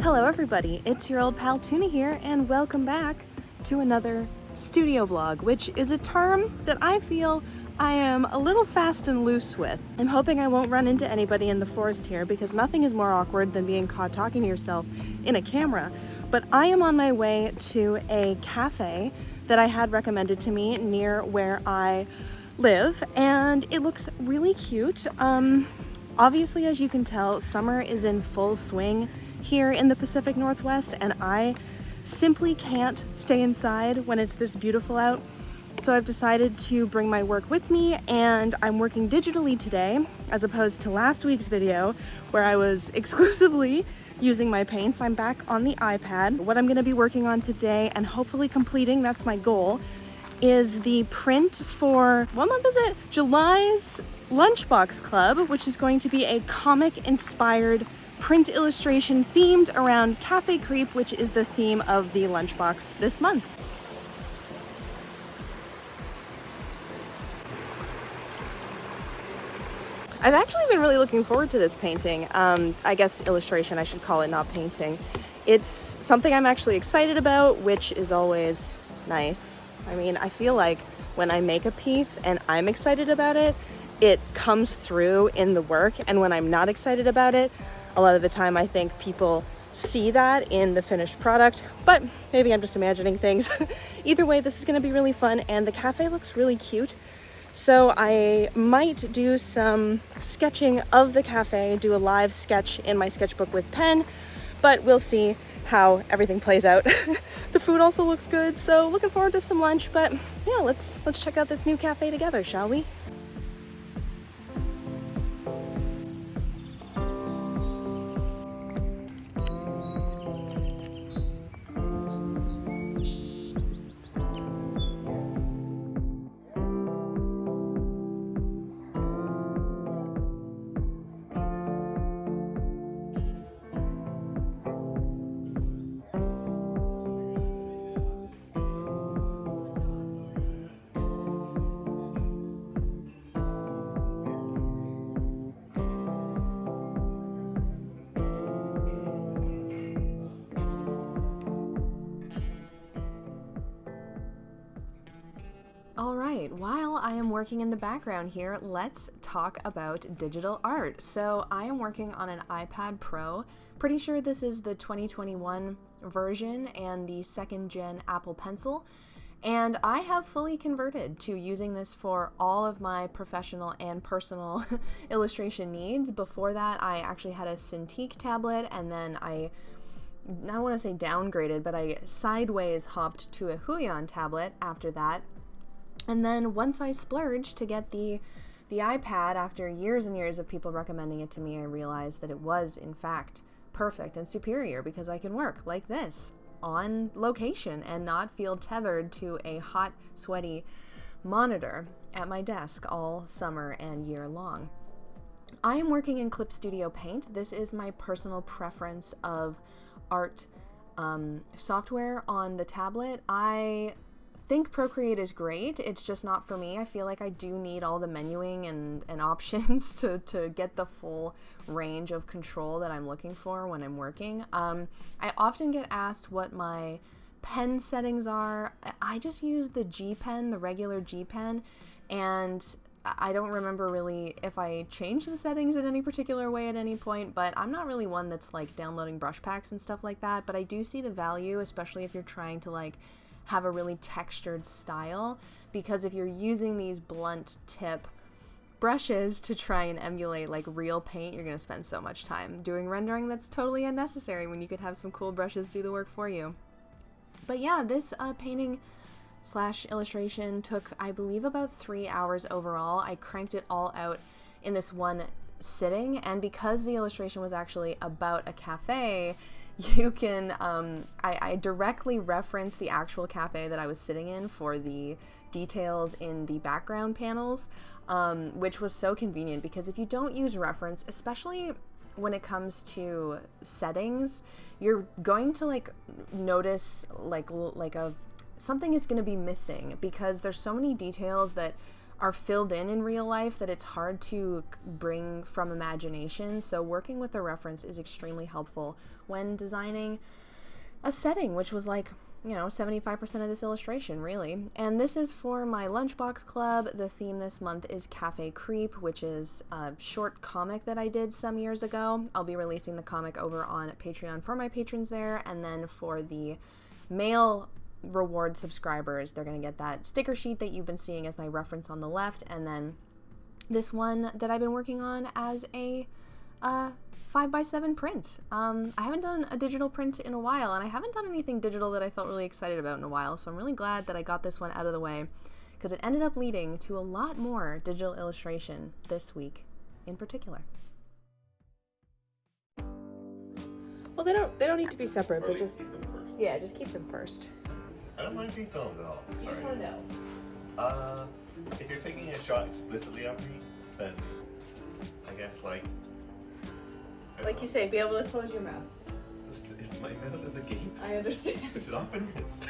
Hello everybody, it's your old pal Tuna here, and welcome back to another studio vlog, which is a term that I feel I am a little fast and loose with. I'm hoping I won't run into anybody in the forest here because nothing is more awkward than being caught talking to yourself in a camera. But I am on my way to a cafe that I had recommended to me near where I live, and it looks really cute. Obviously, as you can tell, summer is in full swing here in the Pacific Northwest, and I simply can't stay inside when it's this beautiful out. So I've decided to bring my work with me, and I'm working digitally today as opposed to last week's video where I was exclusively using my paints. I'm back on the iPad. What I'm going to be working on today and hopefully completing, that's my goal, is the print for, what month is it? July's Lunchbox Club, which is going to be a comic-inspired print illustration themed around Cafe Creep, which is the theme of the Lunchbox this month. I've actually been really looking forward to this painting. I guess illustration, I should call it, not painting. It's something I'm actually excited about, which is always nice. I mean, I feel like when I make a piece and I'm excited about it, it comes through in the work, and when I'm not excited about it, a lot of the time I think people see that in the finished product, but maybe I'm just imagining things. Either way, this is going to be really fun, and the cafe looks really cute. So I might do some sketching of the cafe, do a live sketch in my sketchbook with pen, but we'll see how everything plays out. The food also looks good, so looking forward to some lunch, but yeah, let's check out this new cafe together, shall we? All right, while I am working in the background here, let's talk about digital art. So I am working on an iPad Pro. Pretty sure this is the 2021 version and the second gen Apple Pencil. And I have fully converted to using this for all of my professional and personal illustration needs. Before that, I actually had a Cintiq tablet, and then I don't want to say downgraded, but I sideways hopped to a Huion tablet after that. And then once I splurged to get the iPad, after years and years of people recommending it to me, I realized that it was, in fact, perfect and superior because I can work like this on location and not feel tethered to a hot, sweaty monitor at my desk all summer and year long. I am working in Clip Studio Paint. This is my personal preference of art software on the tablet. I think Procreate is great. It's just not for me. I feel like I do need all the menuing and options to get the full range of control that I'm looking for when I'm working. I often get asked what my pen settings are. I just use the G pen, the regular G pen, and I don't remember really if I changed the settings in any particular way at any point, but I'm not really one that's like downloading brush packs and stuff like that, but I do see the value, especially if you're trying to like have a really textured style, because if you're using these blunt tip brushes to try and emulate like real paint, you're going to spend so much time doing rendering that's totally unnecessary when you could have some cool brushes do the work for you. But yeah, this painting / illustration took, I believe, about 3 hours overall. I cranked it all out in this one sitting, and because the illustration was actually about a cafe, you can, I directly reference the actual cafe that I was sitting in for the details in the background panels, which was so convenient because if you don't use reference, especially when it comes to settings, you're going to like notice something is going to be missing because there's so many details that are filled in real life that it's hard to bring from imagination. So working with a reference is extremely helpful when designing a setting, which was like, 75% of this illustration, really. And this is for my Lunchbox Club. The theme this month is Cafe Creep, which is a short comic that I did some years ago. I'll be releasing the comic over on Patreon for my patrons there, and then for the male reward subscribers, they're going to get that sticker sheet that you've been seeing as my reference on the left, and then this one that I've been working on as a 5x7 print. I haven't done a digital print in a while, and I haven't done anything digital that I felt really excited about in a while, so I'm really glad that I got this one out of the way, because it ended up leading to a lot more digital illustration this week in particular. Well, they don't need to be separate, but just keep them first. Yeah, just keep them first. I don't mind being filmed at all. You just want to know. If you're taking a shot explicitly of me, then I guess like you say, be able to close your mouth. Just, if my mouth is agape, I understand. which it often is.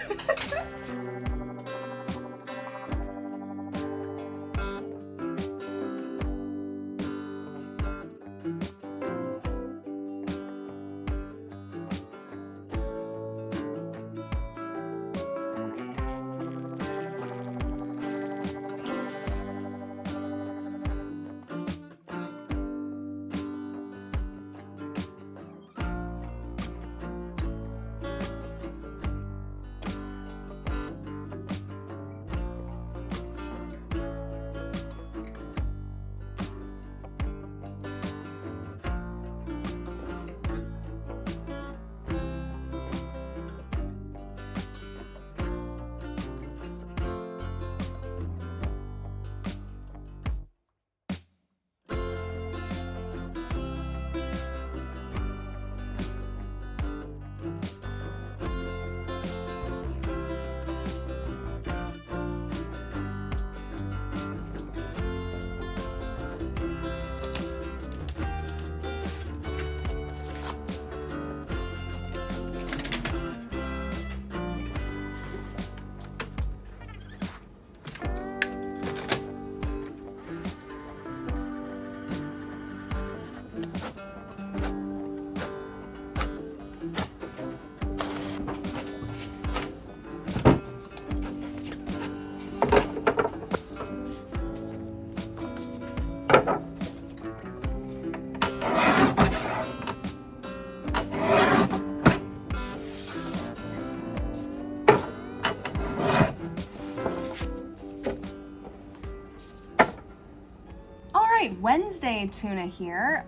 Wednesday tuna here.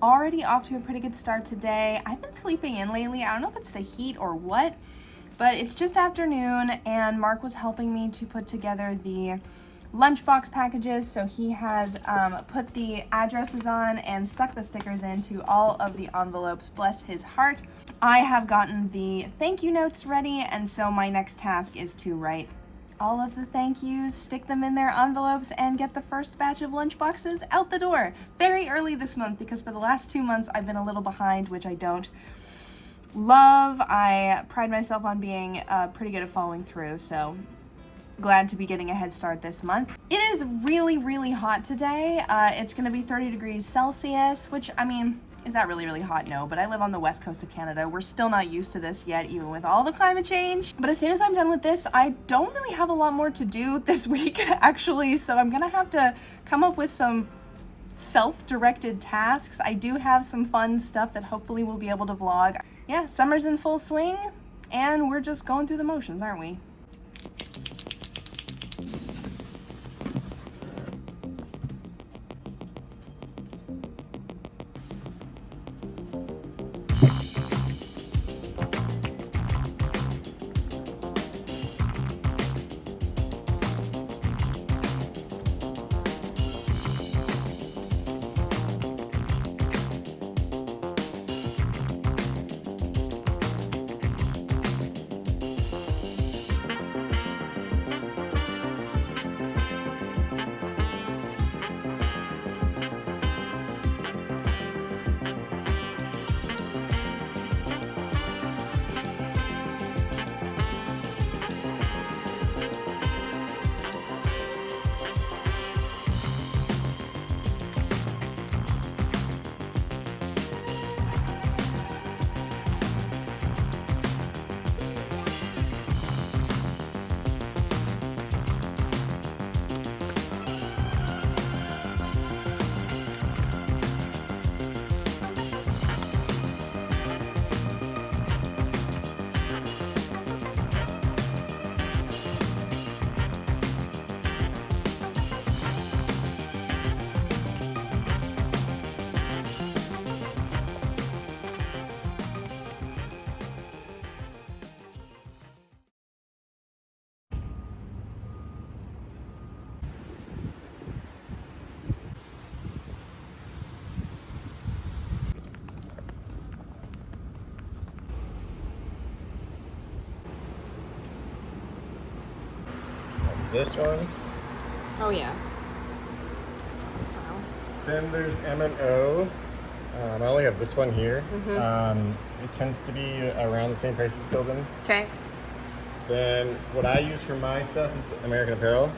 Already off to a pretty good start today. I've been sleeping in lately. I don't know if it's the heat or what, but it's just afternoon and Mark was helping me to put together the lunchbox packages. So he has put the addresses on and stuck the stickers into all of the envelopes. Bless his heart. I have gotten the thank you notes ready, and so my next task is to write all of the thank yous, stick them in their envelopes, and get the first batch of lunch boxes out the door very early this month, because for the last 2 months I've been a little behind, which I don't love. I pride myself on being pretty good at following through, so glad to be getting a head start this month. It is really, really hot today. It's gonna be 30 degrees Celsius, which, I mean, is that really, really hot? No, but I live on the west coast of Canada. We're still not used to this yet, even with all the climate change. But as soon as I'm done with this, I don't really have a lot more to do this week, actually, so I'm gonna have to come up with some self-directed tasks. I do have some fun stuff that hopefully we'll be able to vlog. Yeah, summer's in full swing, and we're just going through the motions, aren't we? this one. Oh yeah. Song style. Then there's M&O. I only have this one here. It tends to be around the same price as Gildan. Okay. Then what I use for my stuff is American Apparel.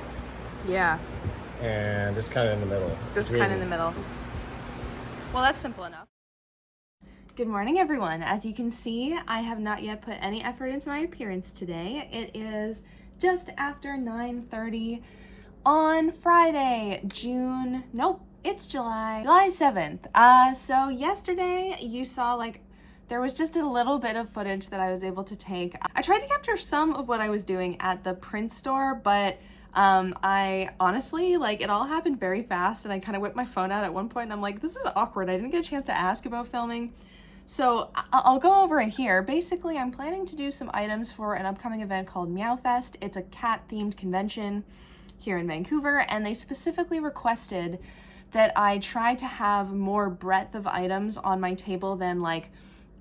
Yeah. And it's kind of in the middle. Just kind of in the middle. Well, that's simple enough. Good morning, everyone. As you can see, I have not yet put any effort into my appearance today. It is just after 9:30 on Friday, it's July 7th. So yesterday you saw there was just a little bit of footage that I was able to take. I tried to capture some of what I was doing at the print store, but I honestly, it all happened very fast, and I kind of whipped my phone out at one point and I'm like, this is awkward. I didn't get a chance to ask about filming. So I'll go over it here. Basically, I'm planning to do some items for an upcoming event called Meow Fest. It's a cat themed convention here in Vancouver, and they specifically requested that I try to have more breadth of items on my table than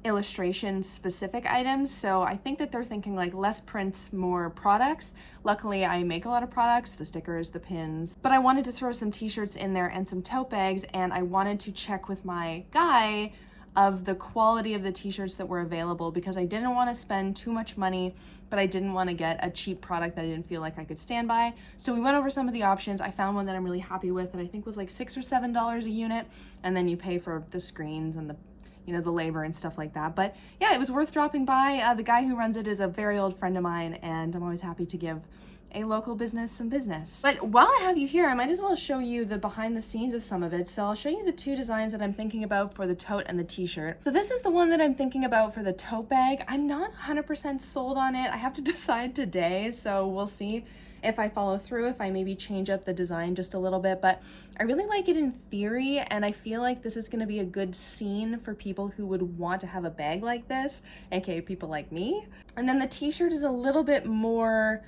illustration specific items. So I think that they're thinking less prints, more products. Luckily, I make a lot of products, the stickers, the pins, but I wanted to throw some t-shirts in there and some tote bags, and I wanted to check with my guy of the quality of the t-shirts that were available, because I didn't want to spend too much money, but I didn't want to get a cheap product that I didn't feel like I could stand by. So we went over some of the options. I found one that I'm really happy with that I think was $6 or $7 a unit, and then you pay for the screens and the labor and stuff like that. But yeah, it was worth dropping by. The guy who runs it is a very old friend of mine, and I'm always happy to give a local business some business. But while I have you here, I might as well show you the behind the scenes of some of it. So I'll show you the two designs that I'm thinking about for the tote and the t-shirt. So this is the one that I'm thinking about for the tote bag. I'm not 100% sold on it. I have to decide today, so we'll see if I follow through, if I maybe change up the design just a little bit, but I really like it in theory, and I feel like this is gonna be a good scene for people who would want to have a bag like this, aka people like me. And then the t-shirt is a little bit more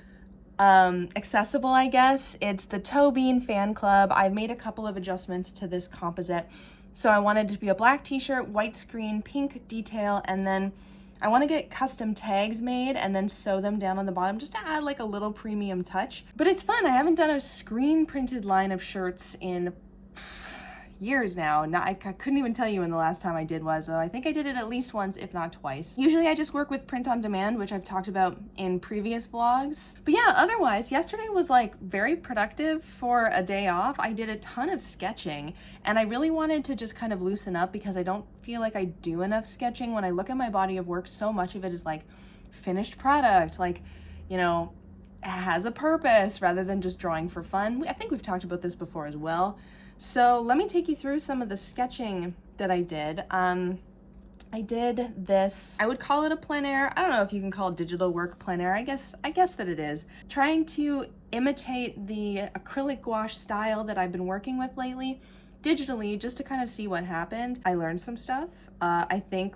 accessible, I guess. It's the Toe Bean Fan Club. I've made a couple of adjustments to this composite. So I wanted it to be a black t-shirt, white screen, pink detail, and then I want to get custom tags made and then sew them down on the bottom just to add a little premium touch. But it's fun. I haven't done a screen printed line of shirts in years now. I couldn't even tell you when the last time I did was. I think I did it at least once, if not twice. Usually I just work with print on demand, which I've talked about in previous vlogs. But yeah, otherwise, yesterday was very productive for a day off. I did a ton of sketching, and I really wanted to just kind of loosen up because I don't feel like I do enough sketching. When I look at my body of work, so much of it is finished product, has a purpose rather than just drawing for fun. I think we've talked about this before as well. So let me take you through some of the sketching that I did. I did this, I would call it a plein air. I don't know if you can call digital work plein air. I guess that it is. Trying to imitate the acrylic gouache style that I've been working with lately digitally, just to kind of see what happened. I learned some stuff. I think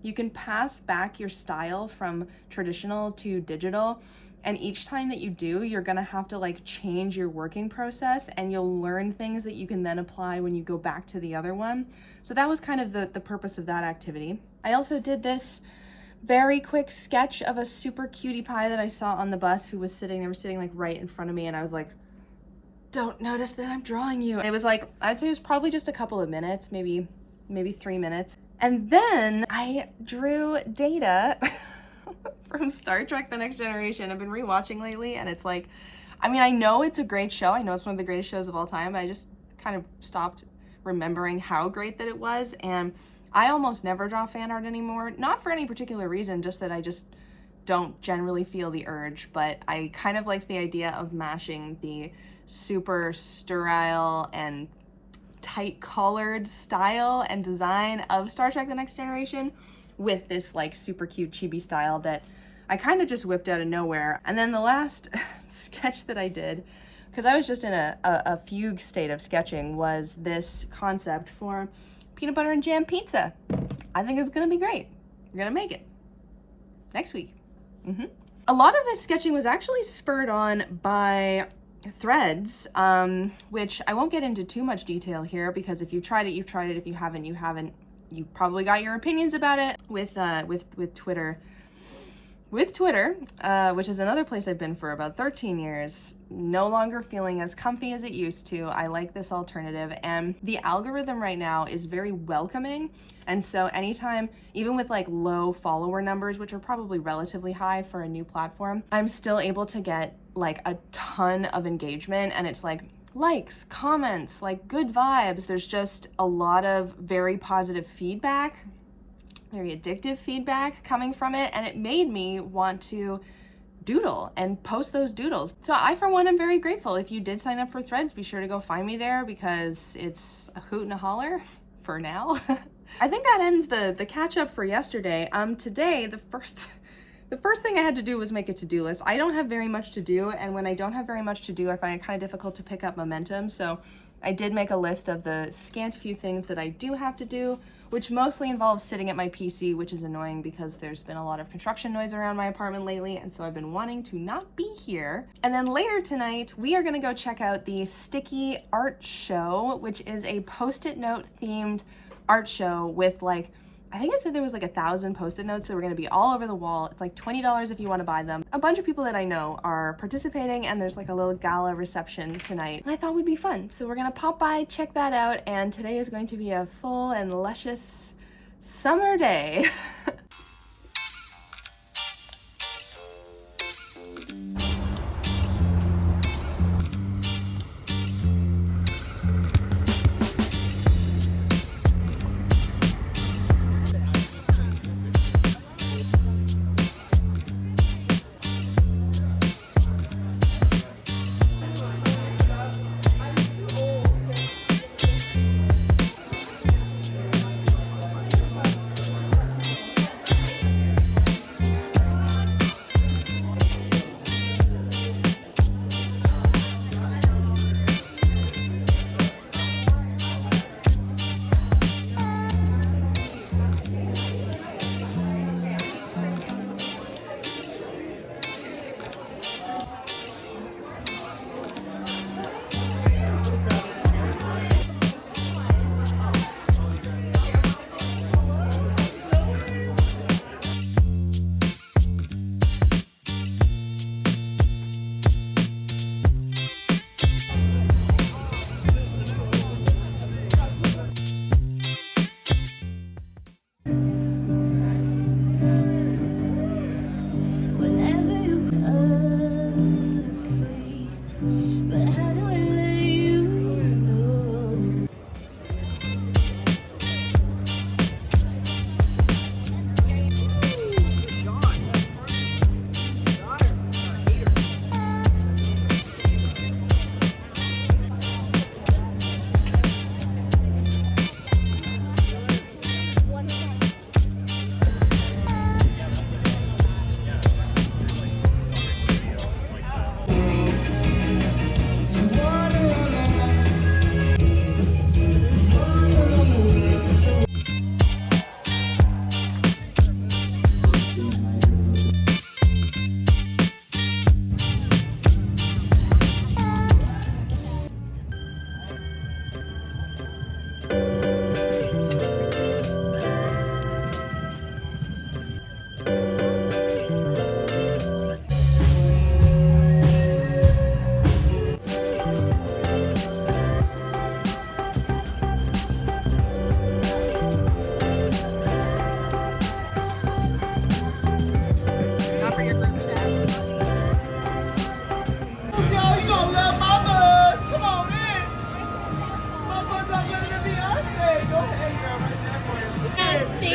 you can pass back your style from traditional to digital, and each time that you do, you're gonna have to change your working process, and you'll learn things that you can then apply when you go back to the other one. So that was kind of the purpose of that activity. I also did this very quick sketch of a super cutie pie that I saw on the bus who was sitting, they were sitting right in front of me, and I was like, don't notice that I'm drawing you. It was I'd say it was probably just a couple of minutes, maybe 3 minutes. And then I drew Data from Star Trek: The Next Generation. I've been rewatching lately, and it's I know it's a great show. I know it's one of the greatest shows of all time. I just kind of stopped remembering how great that it was, and I almost never draw fan art anymore. Not for any particular reason, just that I just don't generally feel the urge, but I kind of liked the idea of mashing the super sterile and tight collared style and design of Star Trek: The Next Generation with this super cute chibi style that I kind of just whipped out of nowhere. And then the last sketch that I did, because I was just in a fugue state of sketching, was this concept for peanut butter and jam pizza. I think it's gonna be great. We're gonna make it next week. A lot of this sketching was actually spurred on by threads, which I won't get into too much detail here, because if you tried it, you've tried it. If you haven't, you haven't. You've probably got your opinions about it with Twitter. with Twitter, which is another place I've been for about 13 years, no longer feeling as comfy as it used to. I like this alternative, and the algorithm right now is very welcoming. And so anytime, even with like low follower numbers, which are probably relatively high for a new platform, I'm still able to get like a ton of engagement, and it's like likes, comments, like good vibes. There's just a lot of very positive feedback, very addictive feedback coming from it, and it made me want to doodle and post those doodles. So I, for one, am very grateful. If you did sign up for Threads, be sure to go find me there because it's a hoot and a holler for now. I think that ends the catch up for yesterday. Today, the first thing I had to do was make a to-do list. I don't have very much to do, and when I don't have very much to do, I find it kind of difficult to pick up momentum. So I did make a list of the scant few things that I do have to do, which mostly involves sitting at my PC, which is annoying because there's been a lot of construction noise around my apartment lately, and so I've been wanting to not be here. And then later tonight, we are gonna go check out the Sticky Art Show, which is a Post-it note themed art show with like, I think I said there was like 1,000 Post-it notes that were gonna be all over the wall. It's like $20 if you wanna buy them. A bunch of people that I know are participating, and there's like a little gala reception tonight. And I thought would be fun. So we're gonna pop by, check that out, and today is going to be a full and luscious summer day.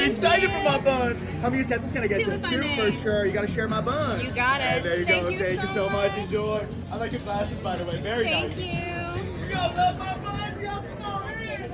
Excited for my buns. How many utensils can I get? Two if I Two may. for sure. You gotta share my buns. You got it. There you Thank go. you Thank you so so much. much. Enjoy. I like your glasses, by the way. Very Thank nice. you. Yo, love my buns. Yo, come on in.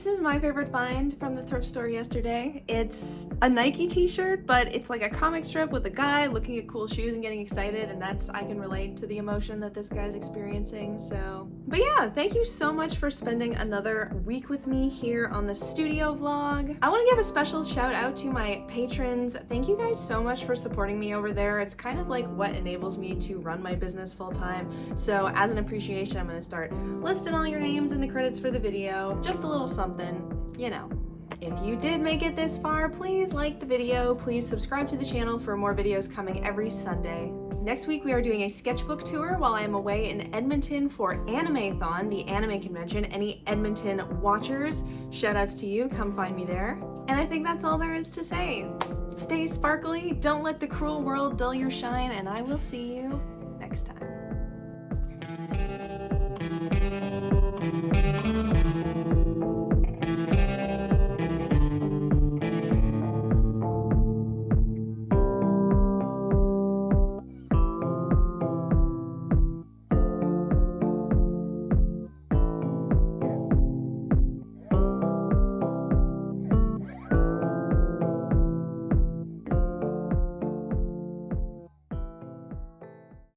This is my favorite find from the thrift store yesterday. It's a Nike t-shirt, but it's like a comic strip with a guy looking at cool shoes and getting excited, and I can relate to the emotion that this guy's experiencing, so. But yeah, thank you so much for spending another week with me here on the studio vlog. I want to give a special shout out to my patrons. Thank you guys so much for supporting me over there. It's kind of like what enables me to run my business full time. So as an appreciation, I'm going to start listing all your names in the credits for the video. Just a little something, you know. If you did make it this far, please like the video. Please subscribe to the channel for more videos coming every Sunday. Next week, we are doing a sketchbook tour while I am away in Edmonton for Animathon, the anime convention. Any Edmonton watchers, shout outs to you, come find me there. And I think that's all there is to say. Stay sparkly, don't let the cruel world dull your shine, and I will see you